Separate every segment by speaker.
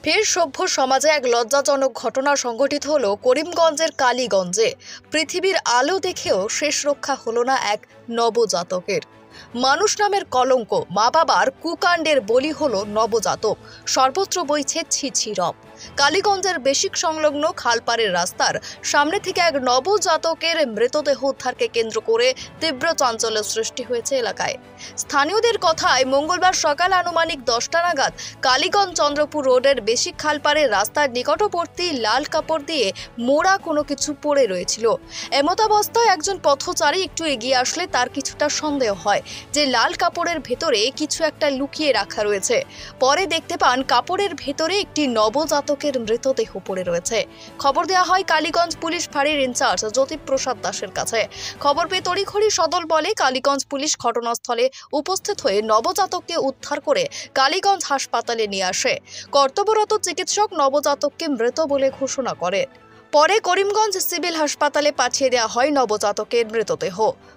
Speaker 1: ফের সভ্য সমাজে এক লজ্জাজনক ঘটনা সংঘটিত হলো করিমগঞ্জের কালীগঞ্জে। পৃথিবীর আলো দেখেও শেষ রক্ষা হলো না এক নবজাতকের। মানুষ নামের কলঙ্ক, মা বাবার কুকাণ্ডের বলি হলো নবজাতক। সর্বত্র বইছে ছি রব। কালীগঞ্জের বেসিক সংলগ্ন খালপাড়ের রাস্তার সামনে থেকে এক নবজাতকের মৃতদেহ উদ্ধারকে কেন্দ্র করে তীব্র চাঞ্চল্য সৃষ্টি হয়েছে এলাকায়। স্থানীয়দের কথায় মঙ্গলবার সকাল আনুমানিক 10টা নাগাদ কালীগঞ্জ চন্দ্রপুর রোডের বেসিক খালপাড়ের রাস্তার নিকটবর্তী লাল কাপড় দিয়ে মোড়া কোনো কিছু পড়ে রয়েছিল। এমতাবস্থায় একজন পথচারী একটু এগিয়ে আসলে তার কিছুটা সন্দেহ হয় যে লাল কাপড়ের ভেতরে কিছু একটা লুকিয়ে রাখা রয়েছে। পরে দেখতে পান কাপড়ের ভেতরে একটি নবজাতকের মৃতদেহ পড়ে রয়েছে। খবর দেওয়া হয় কালীগঞ্জ পুলিশ ফাঁড়ির ইনচার্জ জ্যোতিপ্রসাদ দাসের কাছে। খবর পেয়ে তড়িঘড়ি সদল বলে কালীগঞ্জ পুলিশ ঘটনাস্থলে উপস্থিত হয়ে নবজাতককে উদ্ধার করে কালীগঞ্জ হাসপাতালে নিয়ে আসে। কর্তব্যরত চিকিৎসক নবজাতককে মৃত বলে ঘোষণা করে। পরে করিমগঞ্জ সিভিল হাসপাতালে পাঠিয়ে দেওয়া হয় নবজাতকের মৃতদেহ।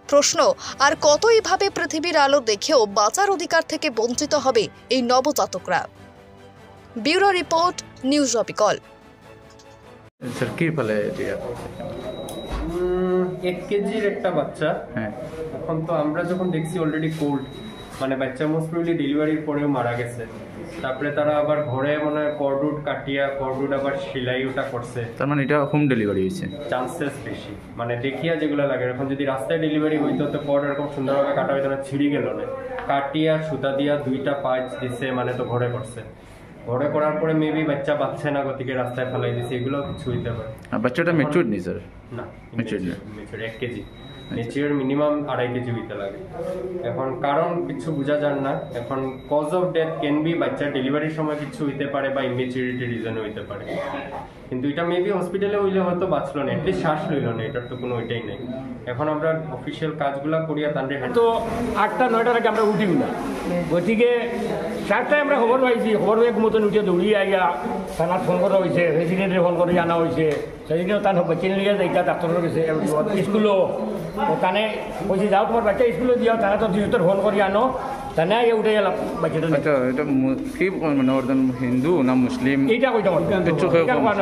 Speaker 1: প্রশ্ন, আর কত এইভাবে পৃথিবীর আলো দেখেও বাঁচার অধিকার থেকে বঞ্চিত হবে এই নবজাতকরা? ব্যুরো রিপোর্ট, নিউজ অবিকল।
Speaker 2: স্যার কি ফলে
Speaker 3: 1 কেজির একটা বাচ্চা।
Speaker 2: হ্যাঁ,
Speaker 3: এখন তো আমরা যখন দেখছি অলরেডি কোল্ড, মানে বাচ্চা মোস্ট প্রবাবলি ডেলিভারির পরেও মারা গেছে। তারপরে তারা আবার ঘরে মনে হয় কর্ডুট কাটিয়া কর্ডুট আবার সেলাই ওটা করছে,
Speaker 2: তার মানে এটা হোম ডেলিভারি হয়েছে
Speaker 3: চান্সেস বেশি। মানে দেখিয়া যেগুলো লাগে, এখন যদি রাস্তায় ডেলিভারি হইতো তো কর্ড এরকম সুন্দরভাবে কাটা হইতো না, ছিঁড়ি গেল না। কাটিয়া সুতা দিয়া 2টা পাঁচ দিছে, মানে তো ঘরে করছে। ঘরে করার পরে মেবি বাচ্চা বাচ্চা না গতিকে রাস্তায় ফেলাই দিছে, এগুলো কিছু হইতে পারে।
Speaker 2: বাচ্চাটা ম্যাচিউরড নেই স্যার?
Speaker 3: না,
Speaker 2: ম্যাচিউরড না।
Speaker 3: 1 কেজি নেচার মিনিমাম 2.5 কেজি হইতে লাগে। এখন কারণ কিছু বোঝা যান না। এখন cause of death can be বাচ্চা ডেলিভারির সময় কিছু হইতে পারে বা ইমেচিউরিটি রিজনে হইতে পারে, কিন্তু এটা মেবি হসপিটালে হইলে হয়তো বাঁচলো না, এটলিস্ট শ্বাস লইল না, এটার তো কোনো ওইটাই নেই। এখন আমরা অফিসিয়াল কাজগুলা করিয়া তাদের
Speaker 4: তো 8টা 9টার আগে আমরা উঠি না, গতিকে 4টায় আমরা খবর পাইছি। খবর পেয়ে মতন উঠে দৌড়িয়ে আইয়া থানাত ফোন করা হয়েছে, রেসিডেন্টে ফোন করে আনা হয়েছে। সেদিনও তার বাচ্চা নিয়ে যাইতা ডাক্তারের গেছে স্কুলও, তানে বলছি যাও তোমার বাচ্চা স্কুলে দিও, তারা তো দুজোর ফোন করে আনো, তানে উঠে গেলাম বাচ্চাটা।
Speaker 2: আচ্ছা, এটা কি মানে হিন্দু না মুসলিম?
Speaker 4: এইটা কইতাম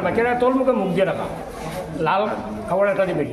Speaker 4: বাচ্চারা তোর মুখে মুখ দিয়ে রাখা, লাল খাবার একটা দিবে।